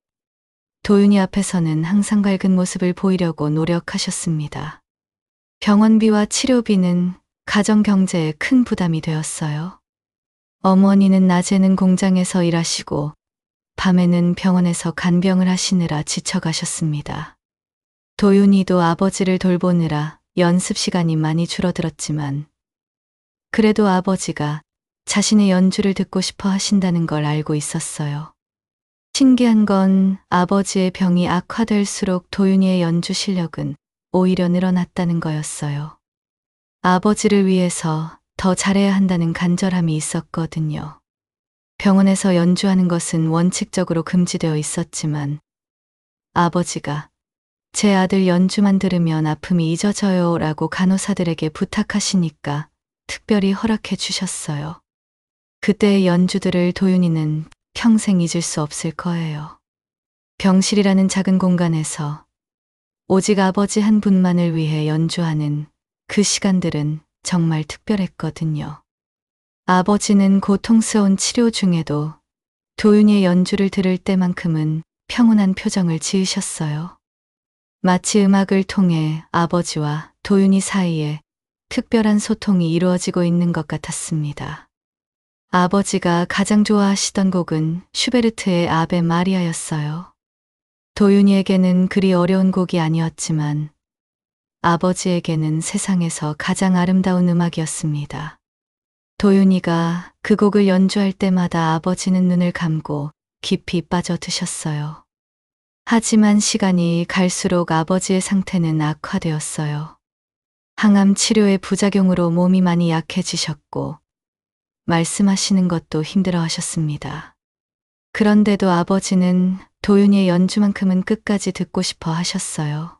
도윤이 앞에서는 항상 밝은 모습을 보이려고 노력하셨습니다. 병원비와 치료비는 가정 경제에 큰 부담이 되었어요. 어머니는 낮에는 공장에서 일하시고 밤에는 병원에서 간병을 하시느라 지쳐가셨습니다. 도윤이도 아버지를 돌보느라 연습 시간이 많이 줄어들었지만 그래도 아버지가 자신의 연주를 듣고 싶어 하신다는 걸 알고 있었어요. 신기한 건 아버지의 병이 악화될수록 도윤이의 연주 실력은 오히려 늘어났다는 거였어요. 아버지를 위해서 더 잘해야 한다는 간절함이 있었거든요. 병원에서 연주하는 것은 원칙적으로 금지되어 있었지만 아버지가 제 아들 연주만 들으면 아픔이 잊어져요 라고 간호사들에게 부탁하시니까 특별히 허락해 주셨어요. 그때의 연주들을 도윤이는 평생 잊을 수 없을 거예요. 병실이라는 작은 공간에서 오직 아버지 한 분만을 위해 연주하는 그 시간들은 정말 특별했거든요. 아버지는 고통스러운 치료 중에도 도윤이의 연주를 들을 때만큼은 평온한 표정을 지으셨어요. 마치 음악을 통해 아버지와 도윤이 사이에 특별한 소통이 이루어지고 있는 것 같았습니다. 아버지가 가장 좋아하시던 곡은 슈베르트의 아베 마리아였어요. 도윤이에게는 그리 어려운 곡이 아니었지만 아버지에게는 세상에서 가장 아름다운 음악이었습니다. 도윤이가 그 곡을 연주할 때마다 아버지는 눈을 감고 깊이 빠져드셨어요. 하지만 시간이 갈수록 아버지의 상태는 악화되었어요. 항암 치료의 부작용으로 몸이 많이 약해지셨고 말씀하시는 것도 힘들어 하셨습니다. 그런데도 아버지는 도윤이의 연주만큼은 끝까지 듣고 싶어 하셨어요.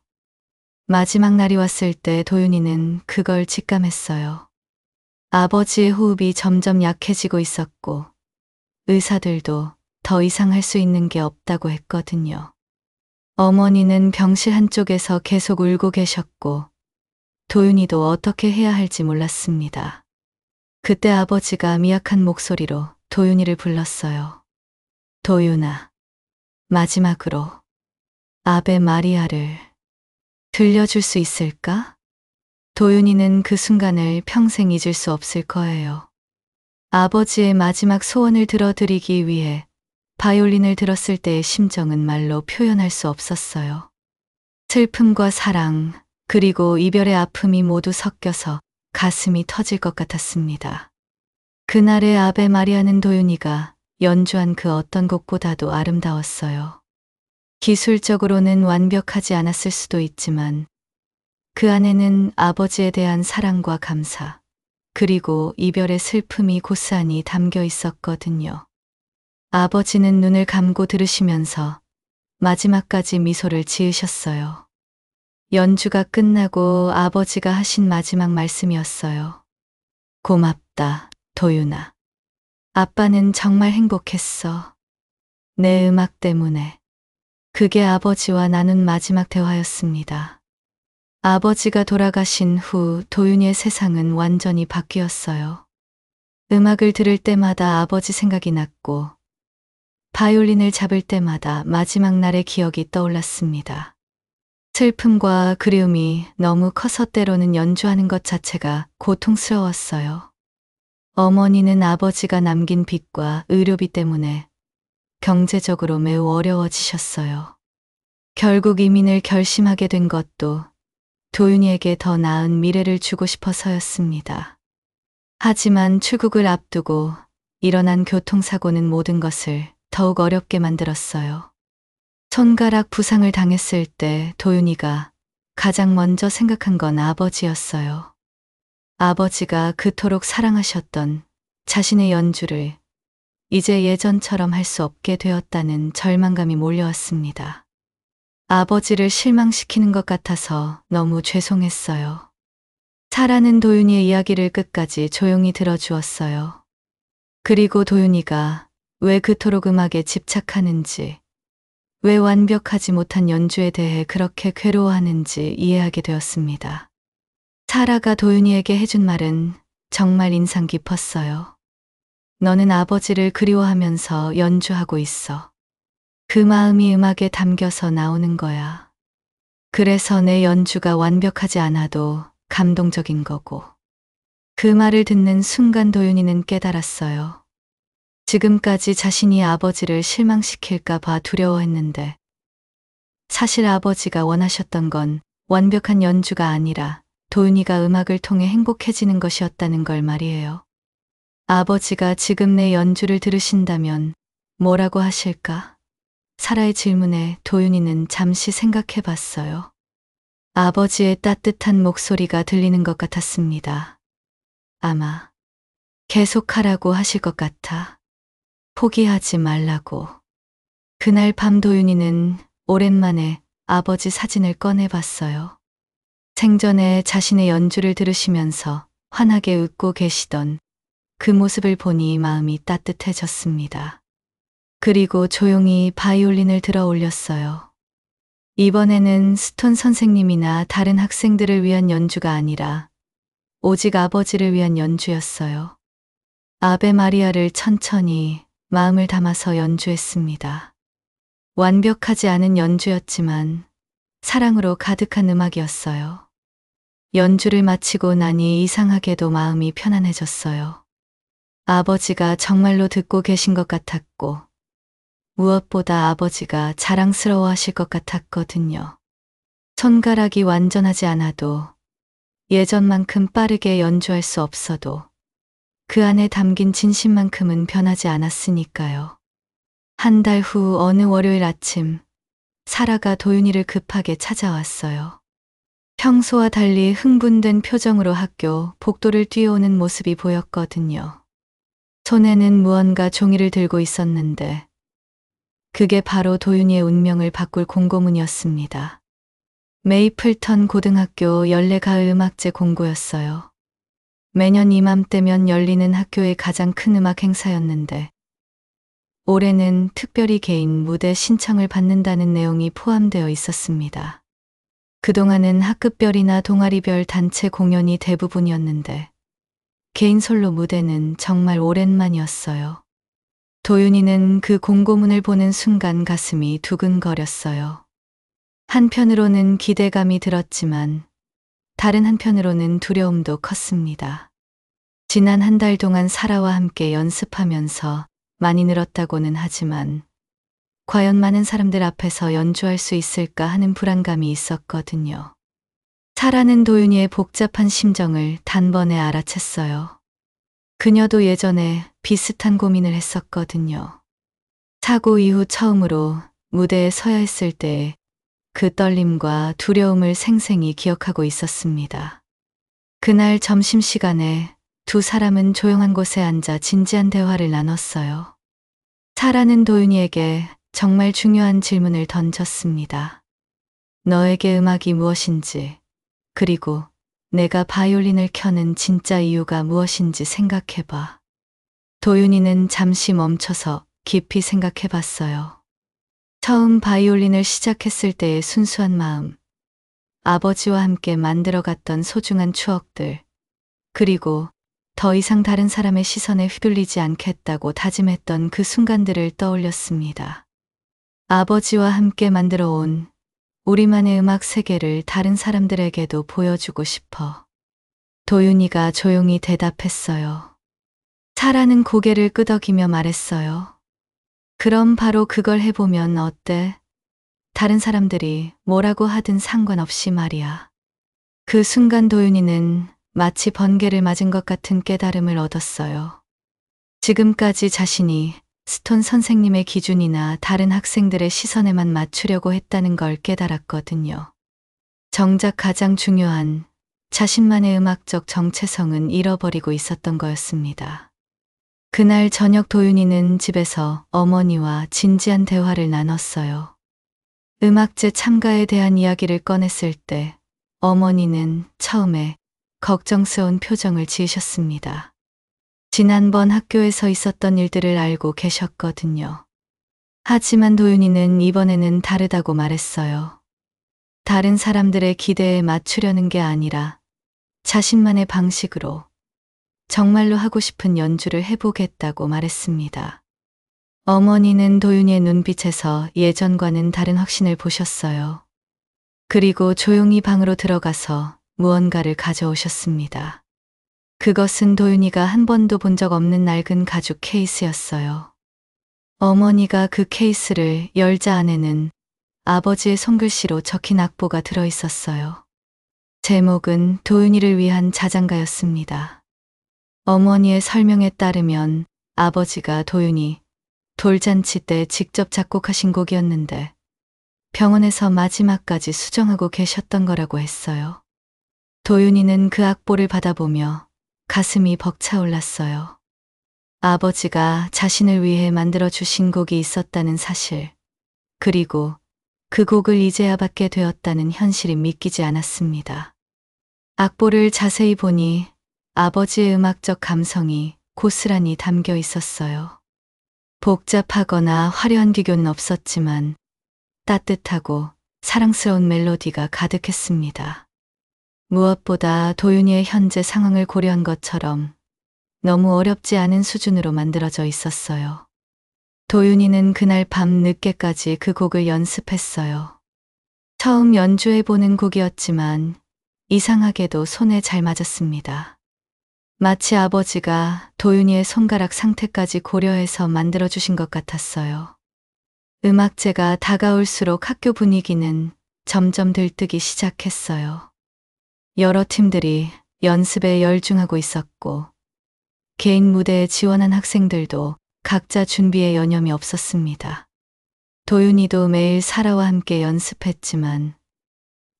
마지막 날이 왔을 때 도윤이는 그걸 직감했어요. 아버지의 호흡이 점점 약해지고 있었고 의사들도 더 이상 할 수 있는 게 없다고 했거든요. 어머니는 병실 한쪽에서 계속 울고 계셨고 도윤이도 어떻게 해야 할지 몰랐습니다. 그때 아버지가 미약한 목소리로 도윤이를 불렀어요. 도윤아, 마지막으로 아베 마리아를 들려줄 수 있을까? 도윤이는 그 순간을 평생 잊을 수 없을 거예요. 아버지의 마지막 소원을 들어드리기 위해 바이올린을 들었을 때의 심정은 말로 표현할 수 없었어요. 슬픔과 사랑, 그리고 이별의 아픔이 모두 섞여서 가슴이 터질 것 같았습니다. 그날의 아베 마리아는 도윤이가 연주한 그 어떤 곡보다도 아름다웠어요. 기술적으로는 완벽하지 않았을 수도 있지만 그 안에는 아버지에 대한 사랑과 감사, 그리고 이별의 슬픔이 고스란히 담겨 있었거든요. 아버지는 눈을 감고 들으시면서 마지막까지 미소를 지으셨어요. 연주가 끝나고 아버지가 하신 마지막 말씀이었어요. 고맙다, 도윤아. 아빠는 정말 행복했어. 내 음악 때문에. 그게 아버지와 나눈 마지막 대화였습니다. 아버지가 돌아가신 후 도윤이의 세상은 완전히 바뀌었어요. 음악을 들을 때마다 아버지 생각이 났고 바이올린을 잡을 때마다 마지막 날의 기억이 떠올랐습니다. 슬픔과 그리움이 너무 커서 때로는 연주하는 것 자체가 고통스러웠어요. 어머니는 아버지가 남긴 빚과 의료비 때문에 경제적으로 매우 어려워지셨어요. 결국 이민을 결심하게 된 것도 도윤이에게 더 나은 미래를 주고 싶어서였습니다. 하지만 출국을 앞두고 일어난 교통사고는 모든 것을 더욱 어렵게 만들었어요. 손가락 부상을 당했을 때 도윤이가 가장 먼저 생각한 건 아버지였어요. 아버지가 그토록 사랑하셨던 자신의 연주를 이제 예전처럼 할 수 없게 되었다는 절망감이 몰려왔습니다. 아버지를 실망시키는 것 같아서 너무 죄송했어요. 사라는 도윤이의 이야기를 끝까지 조용히 들어주었어요. 그리고 도윤이가 왜 그토록 음악에 집착하는지, 왜 완벽하지 못한 연주에 대해 그렇게 괴로워하는지 이해하게 되었습니다. 사라가 도윤이에게 해준 말은 정말 인상 깊었어요. 너는 아버지를 그리워하면서 연주하고 있어. 그 마음이 음악에 담겨서 나오는 거야. 그래서 내 연주가 완벽하지 않아도 감동적인 거고. 그 말을 듣는 순간 도윤이는 깨달았어요. 지금까지 자신이 아버지를 실망시킬까 봐 두려워했는데 사실 아버지가 원하셨던 건 완벽한 연주가 아니라 도윤이가 음악을 통해 행복해지는 것이었다는 걸 말이에요. 아버지가 지금 내 연주를 들으신다면 뭐라고 하실까? 사라의 질문에 도윤이는 잠시 생각해 봤어요. 아버지의 따뜻한 목소리가 들리는 것 같았습니다. 아마 계속하라고 하실 것 같아. 포기하지 말라고. 그날 밤 도윤이는 오랜만에 아버지 사진을 꺼내봤어요. 생전에 자신의 연주를 들으시면서 환하게 웃고 계시던 그 모습을 보니 마음이 따뜻해졌습니다. 그리고 조용히 바이올린을 들어 올렸어요. 이번에는 스톤 선생님이나 다른 학생들을 위한 연주가 아니라 오직 아버지를 위한 연주였어요. 아베 마리아를 천천히 마음을 담아서 연주했습니다. 완벽하지 않은 연주였지만 사랑으로 가득한 음악이었어요. 연주를 마치고 나니 이상하게도 마음이 편안해졌어요. 아버지가 정말로 듣고 계신 것 같았고, 무엇보다 아버지가 자랑스러워 하실 것 같았거든요. 손가락이 완전하지 않아도, 예전만큼 빠르게 연주할 수 없어도, 그 안에 담긴 진심만큼은 변하지 않았으니까요. 한 달 후 어느 월요일 아침, 사라가 도윤이를 급하게 찾아왔어요. 평소와 달리 흥분된 표정으로 학교 복도를 뛰어오는 모습이 보였거든요. 손에는 무언가 종이를 들고 있었는데 그게 바로 도윤이의 운명을 바꿀 공고문이었습니다. 메이플턴 고등학교 연례가을 음악제 공고였어요. 매년 이맘때면 열리는 학교의 가장 큰 음악 행사였는데 올해는 특별히 개인 무대 신청을 받는다는 내용이 포함되어 있었습니다. 그동안은 학급별이나 동아리별 단체 공연이 대부분이었는데 개인 솔로 무대는 정말 오랜만이었어요. 도윤이는 그 공고문을 보는 순간 가슴이 두근거렸어요. 한편으로는 기대감이 들었지만 다른 한편으로는 두려움도 컸습니다. 지난 한 달 동안 사라와 함께 연습하면서 많이 늘었다고는 하지만 과연 많은 사람들 앞에서 연주할 수 있을까 하는 불안감이 있었거든요. 사라는 도윤이의 복잡한 심정을 단번에 알아챘어요. 그녀도 예전에 비슷한 고민을 했었거든요. 사고 이후 처음으로 무대에 서야 했을 때 그 떨림과 두려움을 생생히 기억하고 있었습니다. 그날 점심시간에 두 사람은 조용한 곳에 앉아 진지한 대화를 나눴어요. 사라는 도윤이에게 정말 중요한 질문을 던졌습니다. 너에게 음악이 무엇인지, 그리고 내가 바이올린을 켜는 진짜 이유가 무엇인지 생각해봐. 도윤이는 잠시 멈춰서 깊이 생각해봤어요. 처음 바이올린을 시작했을 때의 순수한 마음, 아버지와 함께 만들어갔던 소중한 추억들, 그리고 더 이상 다른 사람의 시선에 휘둘리지 않겠다고 다짐했던 그 순간들을 떠올렸습니다. 아버지와 함께 만들어 온 우리만의 음악 세계를 다른 사람들에게도 보여주고 싶어. 도윤이가 조용히 대답했어요. 사라는 고개를 끄덕이며 말했어요. 그럼 바로 그걸 해보면 어때? 다른 사람들이 뭐라고 하든 상관없이 말이야. 그 순간 도윤이는 마치 번개를 맞은 것 같은 깨달음을 얻었어요. 지금까지 자신이 스톤 선생님의 기준이나 다른 학생들의 시선에만 맞추려고 했다는 걸 깨달았거든요. 정작 가장 중요한 자신만의 음악적 정체성은 잃어버리고 있었던 거였습니다. 그날 저녁 도윤이는 집에서 어머니와 진지한 대화를 나눴어요. 음악제 참가에 대한 이야기를 꺼냈을 때 어머니는 처음에 걱정스러운 표정을 지으셨습니다. 지난번 학교에서 있었던 일들을 알고 계셨거든요. 하지만 도윤이는 이번에는 다르다고 말했어요. 다른 사람들의 기대에 맞추려는 게 아니라 자신만의 방식으로 정말로 하고 싶은 연주를 해보겠다고 말했습니다. 어머니는 도윤이의 눈빛에서 예전과는 다른 확신을 보셨어요. 그리고 조용히 방으로 들어가서 무언가를 가져오셨습니다. 그것은 도윤이가 한 번도 본 적 없는 낡은 가죽 케이스였어요. 어머니가 그 케이스를 열자 안에는 아버지의 손글씨로 적힌 악보가 들어있었어요. 제목은 도윤이를 위한 자장가였습니다. 어머니의 설명에 따르면 아버지가 도윤이 돌잔치 때 직접 작곡하신 곡이었는데 병원에서 마지막까지 수정하고 계셨던 거라고 했어요. 도윤이는 그 악보를 받아보며 가슴이 벅차올랐어요. 아버지가 자신을 위해 만들어주신 곡이 있었다는 사실, 그리고 그 곡을 이제야 받게 되었다는 현실이 믿기지 않았습니다. 악보를 자세히 보니 아버지의 음악적 감성이 고스란히 담겨 있었어요. 복잡하거나 화려한 기교는 없었지만 따뜻하고 사랑스러운 멜로디가 가득했습니다. 무엇보다 도윤이의 현재 상황을 고려한 것처럼 너무 어렵지 않은 수준으로 만들어져 있었어요. 도윤이는 그날 밤 늦게까지 그 곡을 연습했어요. 처음 연주해보는 곡이었지만 이상하게도 손에 잘 맞았습니다. 마치 아버지가 도윤이의 손가락 상태까지 고려해서 만들어주신 것 같았어요. 음악제가 다가올수록 학교 분위기는 점점 들뜨기 시작했어요. 여러 팀들이 연습에 열중하고 있었고, 개인 무대에 지원한 학생들도 각자 준비에 여념이 없었습니다. 도윤이도 매일 사라와 함께 연습했지만,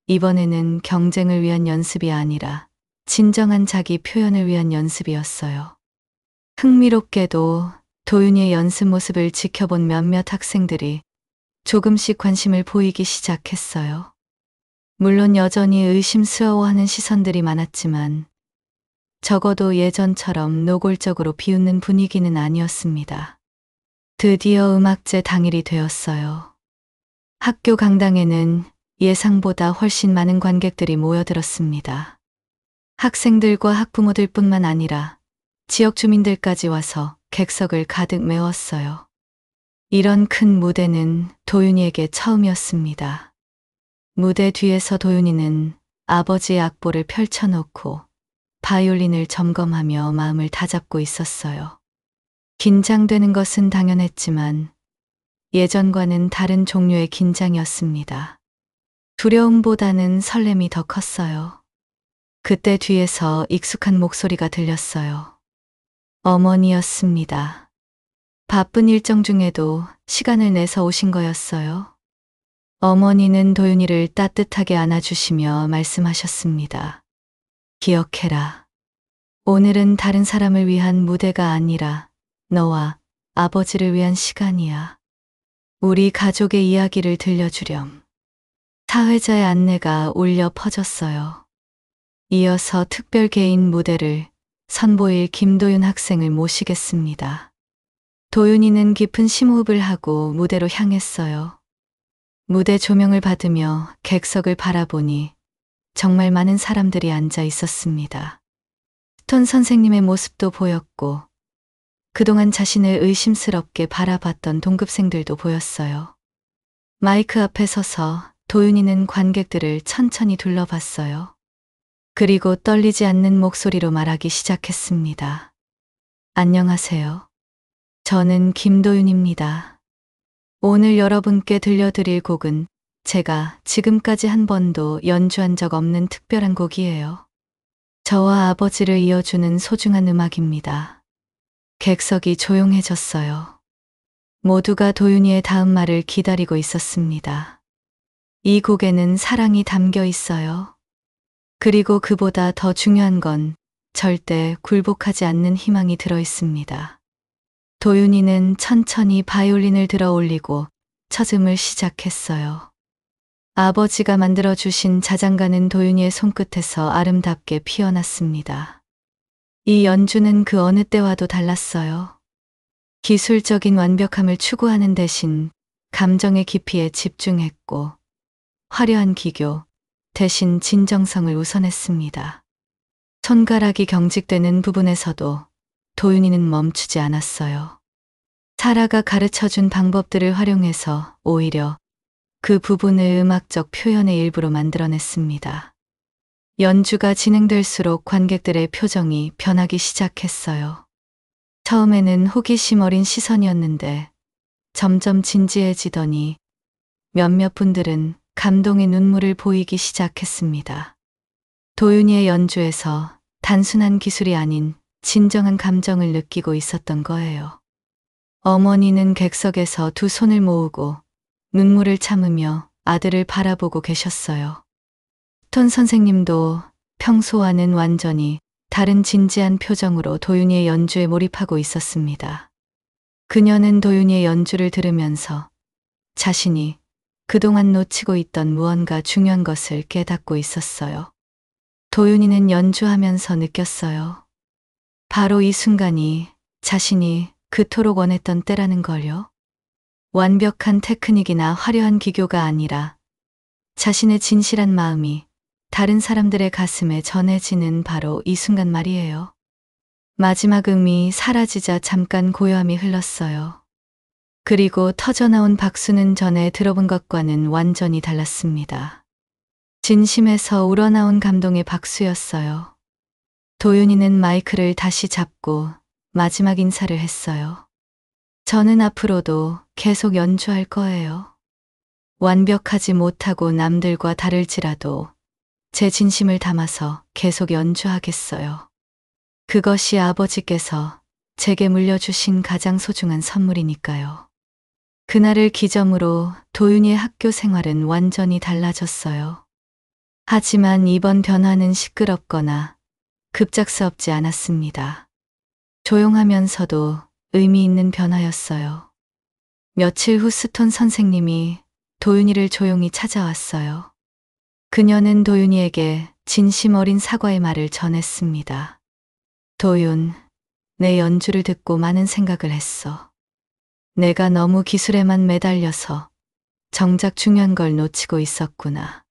이번에는 경쟁을 위한 연습이 아니라 진정한 자기 표현을 위한 연습이었어요. 흥미롭게도 도윤이의 연습 모습을 지켜본 몇몇 학생들이 조금씩 관심을 보이기 시작했어요. 물론 여전히 의심스러워하는 시선들이 많았지만 적어도 예전처럼 노골적으로 비웃는 분위기는 아니었습니다. 드디어 음악제 당일이 되었어요. 학교 강당에는 예상보다 훨씬 많은 관객들이 모여들었습니다. 학생들과 학부모들 뿐만 아니라 지역 주민들까지 와서 객석을 가득 메웠어요. 이런 큰 무대는 도윤이에게 처음이었습니다. 무대 뒤에서 도윤이는 아버지의 악보를 펼쳐놓고 바이올린을 점검하며 마음을 다잡고 있었어요. 긴장되는 것은 당연했지만 예전과는 다른 종류의 긴장이었습니다. 두려움보다는 설렘이 더 컸어요. 그때 뒤에서 익숙한 목소리가 들렸어요. 어머니였습니다. 바쁜 일정 중에도 시간을 내서 오신 거였어요. 어머니는 도윤이를 따뜻하게 안아주시며 말씀하셨습니다. 기억해라. 오늘은 다른 사람을 위한 무대가 아니라 너와 아버지를 위한 시간이야. 우리 가족의 이야기를 들려주렴. 사회자의 안내가 울려 퍼졌어요. 이어서 특별 개인 무대를 선보일 김도윤 학생을 모시겠습니다. 도윤이는 깊은 심호흡을 하고 무대로 향했어요. 무대 조명을 받으며 객석을 바라보니 정말 많은 사람들이 앉아 있었습니다. 스톤 선생님의 모습도 보였고 그동안 자신을 의심스럽게 바라봤던 동급생들도 보였어요. 마이크 앞에 서서 도윤이는 관객들을 천천히 둘러봤어요. 그리고 떨리지 않는 목소리로 말하기 시작했습니다. 안녕하세요. 저는 김도윤입니다. 오늘 여러분께 들려드릴 곡은 제가 지금까지 한 번도 연주한 적 없는 특별한 곡이에요. 저와 아버지를 이어주는 소중한 음악입니다. 객석이 조용해졌어요. 모두가 도윤이의 다음 말을 기다리고 있었습니다. 이 곡에는 사랑이 담겨 있어요. 그리고 그보다 더 중요한 건 절대 굴복하지 않는 희망이 들어 있습니다. 도윤이는 천천히 바이올린을 들어 올리고 첫 음을 시작했어요. 아버지가 만들어주신 자장가는 도윤이의 손끝에서 아름답게 피어났습니다. 이 연주는 그 어느 때와도 달랐어요. 기술적인 완벽함을 추구하는 대신 감정의 깊이에 집중했고 화려한 기교 대신 진정성을 우선했습니다. 손가락이 경직되는 부분에서도 도윤이는 멈추지 않았어요. 사라가 가르쳐준 방법들을 활용해서 오히려 그 부분을 음악적 표현의 일부로 만들어냈습니다. 연주가 진행될수록 관객들의 표정이 변하기 시작했어요. 처음에는 호기심 어린 시선이었는데 점점 진지해지더니 몇몇 분들은 감동의 눈물을 보이기 시작했습니다. 도윤이의 연주에서 단순한 기술이 아닌 진정한 감정을 느끼고 있었던 거예요. 어머니는 객석에서 두 손을 모으고 눈물을 참으며 아들을 바라보고 계셨어요. 스톤 선생님도 평소와는 완전히 다른 진지한 표정으로 도윤이의 연주에 몰입하고 있었습니다. 그녀는 도윤이의 연주를 들으면서 자신이 그동안 놓치고 있던 무언가 중요한 것을 깨닫고 있었어요. 도윤이는 연주하면서 느꼈어요. 바로 이 순간이 자신이 그토록 원했던 때라는 걸요. 완벽한 테크닉이나 화려한 기교가 아니라 자신의 진실한 마음이 다른 사람들의 가슴에 전해지는 바로 이 순간 말이에요. 마지막 음이 사라지자 잠깐 고요함이 흘렀어요. 그리고 터져나온 박수는 전에 들어본 것과는 완전히 달랐습니다. 진심에서 우러나온 감동의 박수였어요. 도윤이는 마이크를 다시 잡고 마지막 인사를 했어요. 저는 앞으로도 계속 연주할 거예요. 완벽하지 못하고 남들과 다를지라도 제 진심을 담아서 계속 연주하겠어요. 그것이 아버지께서 제게 물려주신 가장 소중한 선물이니까요. 그날을 기점으로 도윤이의 학교 생활은 완전히 달라졌어요. 하지만 이번 변화는 시끄럽거나 급작스럽지 않았습니다. 조용하면서도 의미 있는 변화였어요. 며칠 후 스톤 선생님이 도윤이를 조용히 찾아왔어요. 그녀는 도윤이에게 진심 어린 사과의 말을 전했습니다. 도윤, 내 연주를 듣고 많은 생각을 했어. 내가 너무 기술에만 매달려서 정작 중요한 걸 놓치고 있었구나.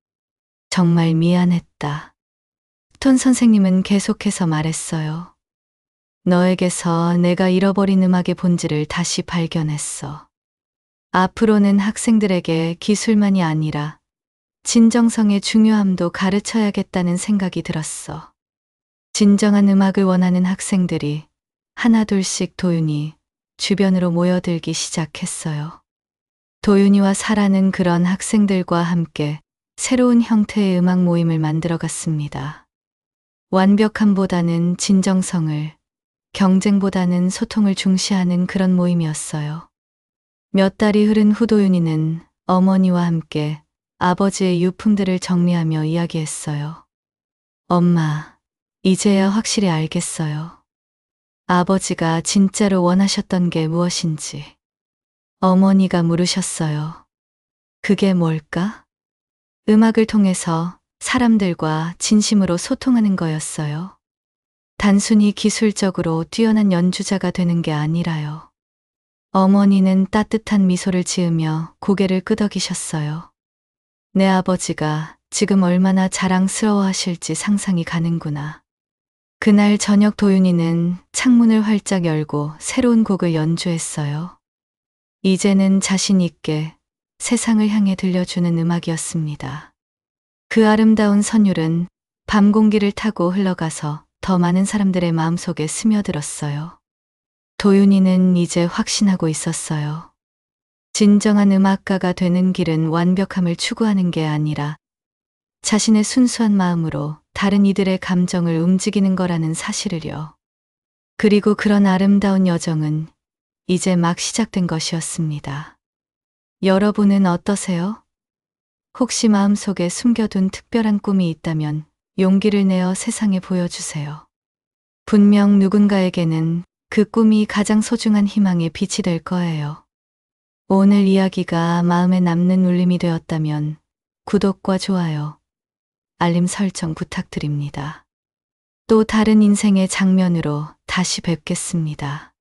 정말 미안했다. 스톤 선생님은 계속해서 말했어요. 너에게서 내가 잃어버린 음악의 본질을 다시 발견했어. 앞으로는 학생들에게 기술만이 아니라 진정성의 중요함도 가르쳐야겠다는 생각이 들었어. 진정한 음악을 원하는 학생들이 하나둘씩 도윤이 주변으로 모여들기 시작했어요. 도윤이와 사라는 그런 학생들과 함께 새로운 형태의 음악 모임을 만들어갔습니다. 완벽함보다는 진정성을, 경쟁보다는 소통을 중시하는 그런 모임이었어요. 몇 달이 흐른 후 도윤이는 어머니와 함께 아버지의 유품들을 정리하며 이야기했어요. 엄마, 이제야 확실히 알겠어요. 아버지가 진짜로 원하셨던 게 무엇인지. 어머니가 물으셨어요. 그게 뭘까? 음악을 통해서 사람들과 진심으로 소통하는 거였어요. 단순히 기술적으로 뛰어난 연주자가 되는 게 아니라요. 어머니는 따뜻한 미소를 지으며 고개를 끄덕이셨어요. 내 아버지가 지금 얼마나 자랑스러워하실지 상상이 가는구나. 그날 저녁 도윤이는 창문을 활짝 열고 새로운 곡을 연주했어요. 이제는 자신 있게 세상을 향해 들려주는 음악이었습니다. 그 아름다운 선율은 밤 공기를 타고 흘러가서 더 많은 사람들의 마음속에 스며들었어요. 도윤이는 이제 확신하고 있었어요. 진정한 음악가가 되는 길은 완벽함을 추구하는 게 아니라 자신의 순수한 마음으로 다른 이들의 감정을 움직이는 거라는 사실을요. 그리고 그런 아름다운 여정은 이제 막 시작된 것이었습니다. 여러분은 어떠세요? 혹시 마음속에 숨겨둔 특별한 꿈이 있다면 용기를 내어 세상에 보여주세요. 분명 누군가에게는 그 꿈이 가장 소중한 희망의 빛이 될 거예요. 오늘 이야기가 마음에 남는 울림이 되었다면 구독과 좋아요, 알림 설정 부탁드립니다. 또 다른 인생의 장면으로 다시 뵙겠습니다.